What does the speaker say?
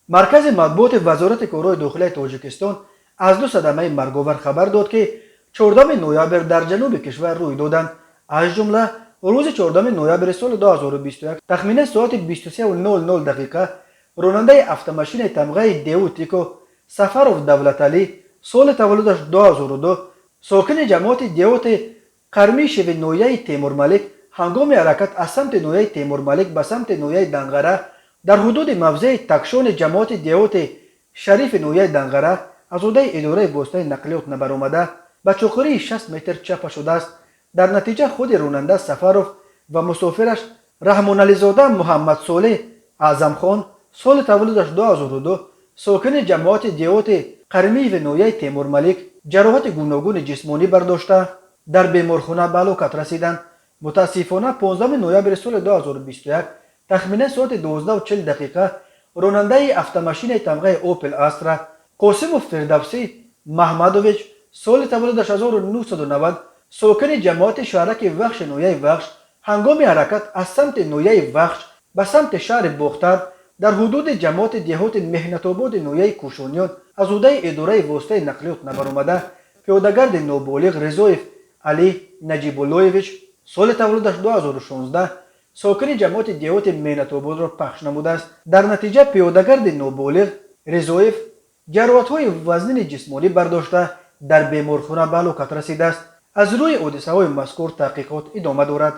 مرکز مطبوعات وزارت کارهای داخلی تاجیکستان از دو صدمه مرگاور خبر داد که 14 نوامبر در جنوب کشور روی دادند. از جمله روز 14 نوامبر سال 2021 تخمین ساعت 23:00 دقیقه راننده автомашین تمغه دیو تیکو سفرов دولت علی سال تولدش 2002 ساکن جماعت دیوت قرمی شوی نویه تیمور ملک هنگام حرکت از سمت نویه تیمور ملک به سمت نویه دنگره در حدود موضع تکشون جماعت دیوت شریف نویه دنگره از عهده اداره واسطه نقلیات نبر آمده به چوخوری 60 متر چپ شده است. در نتیجه خود راننده سفرov و مسافرش رحمان علی زاده محمد صالح اعظم خان سال تولدش 2002 ساکن جماعت دیوت قرمی و نویه تیمور ملک جراحت گوناگون جسمانی برداشته در بیمارخانه به هلاکت رسیدند. متاسفانه 15 نوامبر سال 2021 تخمین ساعت 12:40 دقیقه راننده автомашین تمغه اوپل استرا قاسم فردوسی محمدویچ سال تولدش 1990 ساکن جماعت شهرک وخش نویه وخش هنگام حرکت از سمت نویه وخش به سمت شهر باختر در حدود جماعت دیهات مهنت آباد نویه کوشانیان از عهده اداره واسطه نقلیات نبر آمده پیادهگرد نابالغ رضایف علی نجیب اللهویچ سال تولدش 2016 ساکن جماعت دیهات مهنت آباد را پخش نموده است. در نتیجه پیادهگرد نابالغ رضایف جراحت‌های وزنی جسمانی برداشته در بیمارخانه به هلاکت رسیده است. از روی حادثه‌های مذکور تحقیقات ادامه دارد.